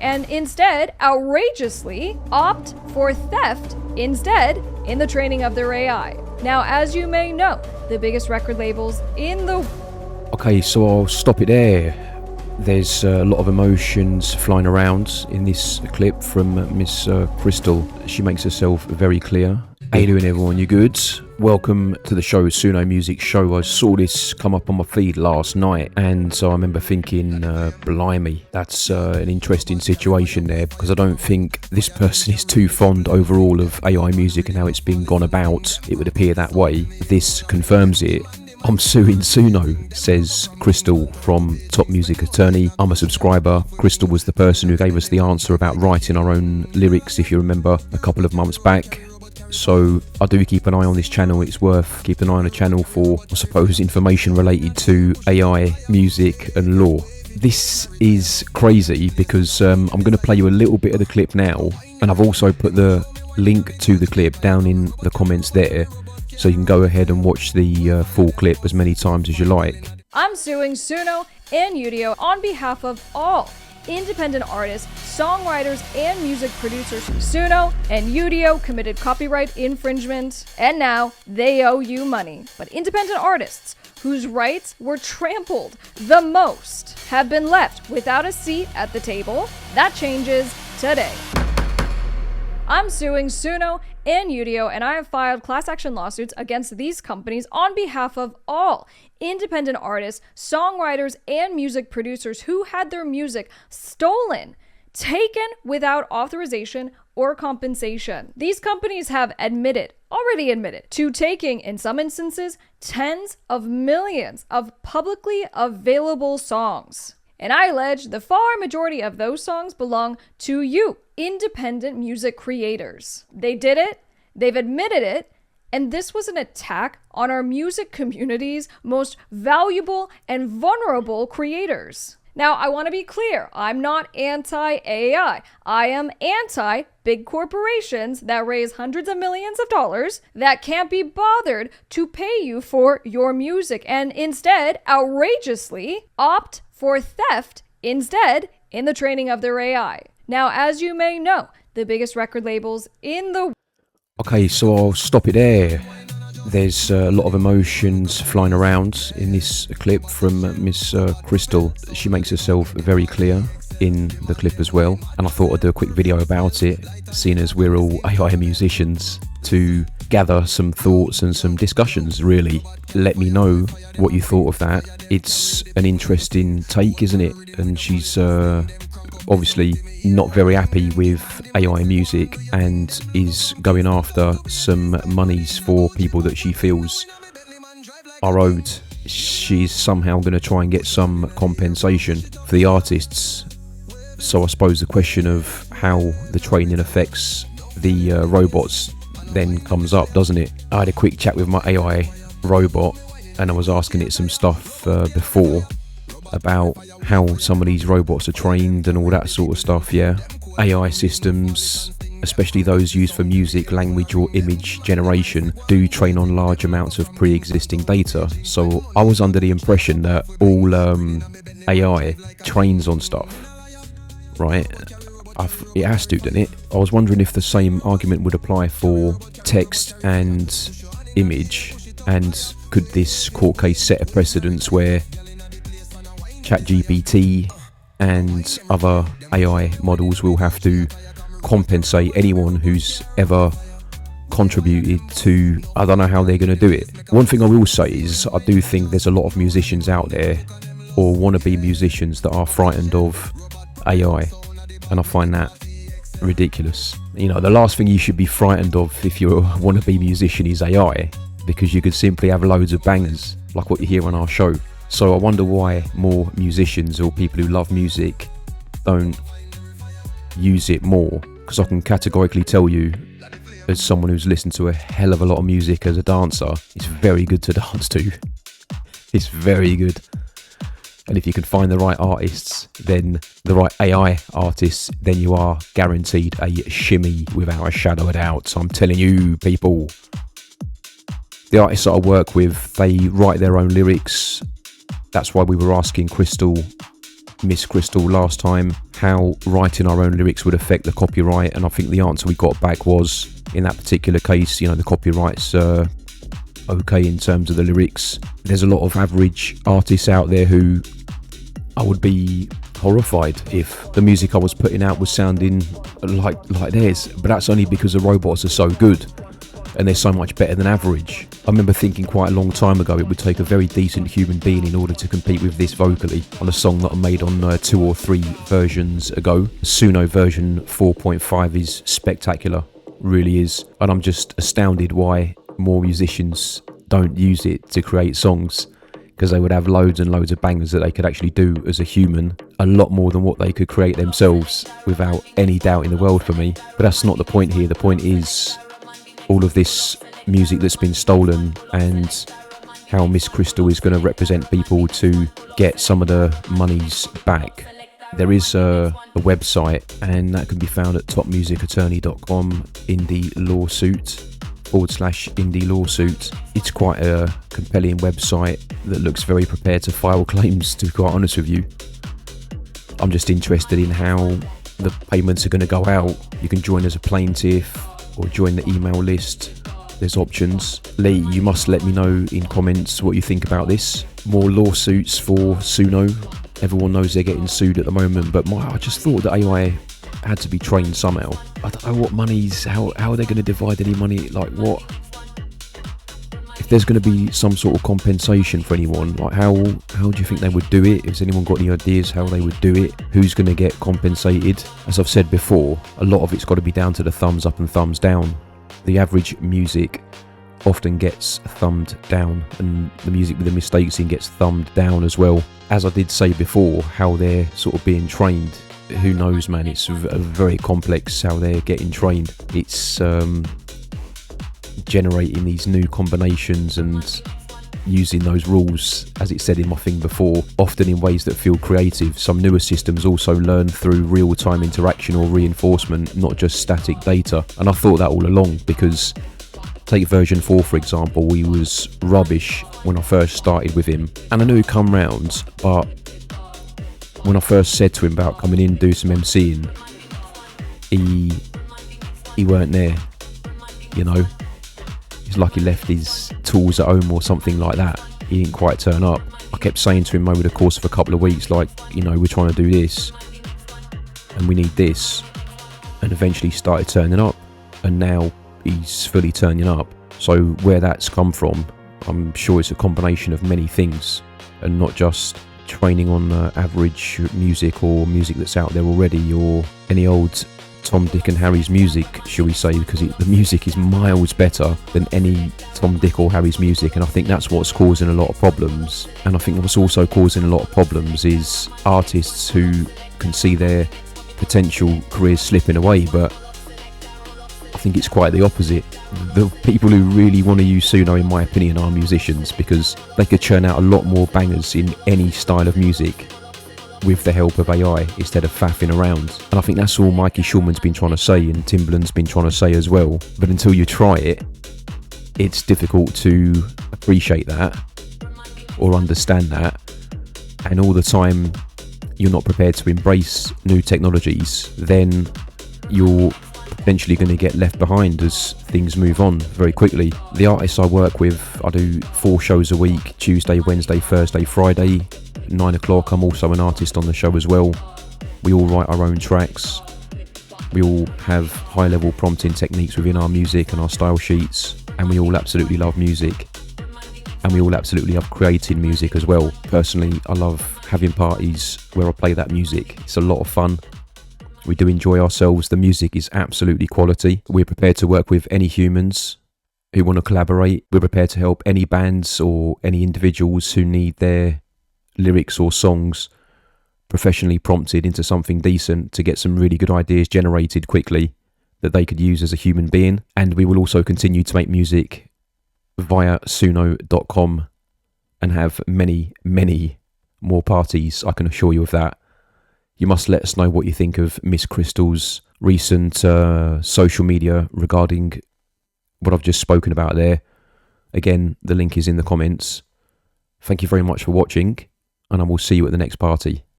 and instead outrageously opt for theft instead in the training of their AI. Now, as you may know, the biggest record labels in the... Okay, so I'll stop it there. There's a lot of emotions flying around in this clip from Miss Krystle. She makes herself very clear. How you doing, everyone? You good? Welcome to the show, SUNO Music Show. I saw this come up on my feed last night, and so I remember thinking, blimey, that's an interesting situation there, because I don't think this person is too fond overall of AI music and how it's been gone about. It would appear that way. This confirms it. I'm suing SUNO, says Krystle from Top Music Attorney. I'm a subscriber. Krystle was the person who gave us the answer about writing our own lyrics, if you remember, a couple of months back. So I do keep an eye on this channel. It's worth keeping an eye on the channel for, I suppose, information related to AI, music and law. This is crazy because I'm going to play you a little bit of the clip now, and I've also put the link to the clip down in the comments there, so you can go ahead and watch the full clip as many times as you like. I'm suing SUNO and UDIO on behalf of all independent artists, songwriters, and music producers. SUNO and UDIO committed copyright infringement, and now they owe you money. But independent artists whose rights were trampled the most have been left without a seat at the table. That changes today. I'm suing SUNO and UDIO, and I have filed class action lawsuits against these companies on behalf of all independent artists, songwriters, and music producers who had their music stolen, taken without authorization or compensation. These companies have already admitted, to taking, in some instances, tens of millions of publicly available songs. And I allege the far majority of those songs belong to you, independent music creators. They did it, they've admitted it, and this was an attack on our music community's most valuable and vulnerable creators. Now, I want to be clear, I'm not anti-AI. I am anti-big corporations that raise hundreds of millions of dollars that can't be bothered to pay you for your music and instead outrageously opt for theft instead in the training of their AI. Now, as you may know, the biggest record labels in the... Okay, so I'll stop it there. There's a lot of emotions flying around in this clip from Miss Krystle. She makes herself very clear in the clip as well, and I thought I'd do a quick video about it, seeing as we're all AI musicians, to gather some thoughts and some discussions, really. Let me know what you thought of that. It's an interesting take, isn't it? And she's obviously not very happy with AI music and is going after some monies for people that she feels are owed. She's somehow going to try and get some compensation for the artists. So I suppose the question of how the training affects the robots then comes up, doesn't it? I had a quick chat with my AI robot and I was asking it some stuff before about how some of these robots are trained and all that sort of stuff. Yeah, AI systems, especially those used for music, language or image generation, do train on large amounts of pre-existing data. So I was under the impression that all AI trains on stuff, right? It has to, doesn't it? I was wondering if the same argument would apply for text and image, and could this court case set a precedence where ChatGPT and other AI models will have to compensate anyone who's ever contributed to... I don't know how they're going to do it. One thing I will say is I do think there's a lot of musicians out there, or wannabe musicians, that are frightened of AI, and I find that ridiculous. You know, the last thing you should be frightened of if you're a wannabe musician is AI, because you could simply have loads of bangers like what you hear on our show. So I wonder why more musicians or people who love music don't use it more, because I can categorically tell you, as someone who's listened to a hell of a lot of music as a dancer, it's very good to dance to. It's very good. And if you can find the right artists, then the right AI artists, then you are guaranteed a shimmy without a shadow of a doubt. I'm telling you, people. The artists that I work with, they write their own lyrics. That's why we were asking Krystle, Miss Krystle last time how writing our own lyrics would affect the copyright, and I think the answer we got back was, in that particular case, the copyright's okay in terms of the lyrics. There's a lot of average artists out there who I would be horrified if the music I was putting out was sounding like theirs, but that's only because the robots are so good and they're so much better than average. I remember thinking quite a long time ago it would take a very decent human being in order to compete with this vocally on a song that I made on 2 or 3 versions ago. The SUNO version 4.5 is spectacular, really is, and I'm just astounded why more musicians don't use it to create songs, because they would have loads and loads of bangers that they could actually do as a human, a lot more than what they could create themselves, without any doubt in the world for me. But that's not the point here. The point is all of this music that's been stolen and how Miss Krystle is going to represent people to get some of the monies back. There is a website, and that can be found at topmusicattorney.com, indie lawsuit /indie lawsuit. It's quite a compelling website that looks very prepared to file claims, to be quite honest with you. I'm just interested in how the payments are going to go out. You can join as a plaintiff or join the email list. There's options. Lee, you must let me know in comments what you think about this. More lawsuits for SUNO. Everyone knows they're getting sued at the moment, but I just thought that AI had to be trained somehow. I don't know what money's, how are they going to divide any money, like what? If there's going to be some sort of compensation for anyone, like how do you think they would do it? Has anyone got any ideas how they would do it? Who's going to get compensated? As I've said before, a lot of it's got to be down to the thumbs up and thumbs down. The average music often gets thumbed down, and the music with the mistakes in gets thumbed down as well. As I did say before, how they're sort of being trained, who knows, man? It's very complex how they're getting trained. It's generating these new combinations and using those rules, as it said in my thing before, often in ways that feel creative. Some newer systems also learn through real-time interaction or reinforcement, not just static data. And I thought that all along, because take version 4 for example, he was rubbish when I first started with him, and I knew he'd come round, but when I first said to him about coming in and do some MCing, he weren't there, It's like he left his tools at home or something like that. He didn't quite turn up. I kept saying to him over the course of a couple of weeks, like, we're trying to do this and we need this, and eventually he started turning up, and now he's fully turning up. So where that's come from, I'm sure it's a combination of many things, and not just training on average music or music that's out there already, or any old Tom, Dick and Harry's music, shall we say, because the music is miles better than any Tom, Dick or Harry's music, and I think that's what's causing a lot of problems. And I think what's also causing a lot of problems is artists who can see their potential careers slipping away, but I think it's quite the opposite. The people who really want to use SUNO, in my opinion, are musicians, because they could churn out a lot more bangers in any style of music with the help of AI instead of faffing around. And I think that's all Mikey Schulman's been trying to say, and Timbaland's been trying to say as well. But until you try it, it's difficult to appreciate that or understand that. And all the time you're not prepared to embrace new technologies, then you're potentially going to get left behind as things move on very quickly. The artists I work with, I do 4 shows a week: Tuesday, Wednesday, Thursday, Friday, 9 o'clock. I'm also an artist on the show as well. We all write our own tracks. We all have high level prompting techniques within our music and our style sheets, and we all absolutely love music, and we all absolutely love creating music as well. Personally, I love having parties where I play that music. It's a lot of fun. We do enjoy ourselves. The music is absolutely quality. We're prepared to work with any humans who want to collaborate. We're prepared to help any bands or any individuals who need their lyrics or songs professionally prompted into something decent to get some really good ideas generated quickly that they could use as a human being. And we will also continue to make music via suno.com and have many, many more parties, I can assure you of that. You must let us know what you think of Miss Krystle's recent social media regarding what I've just spoken about there. Again, the link is in the comments. Thank you very much for watching, and I will see you at the next party.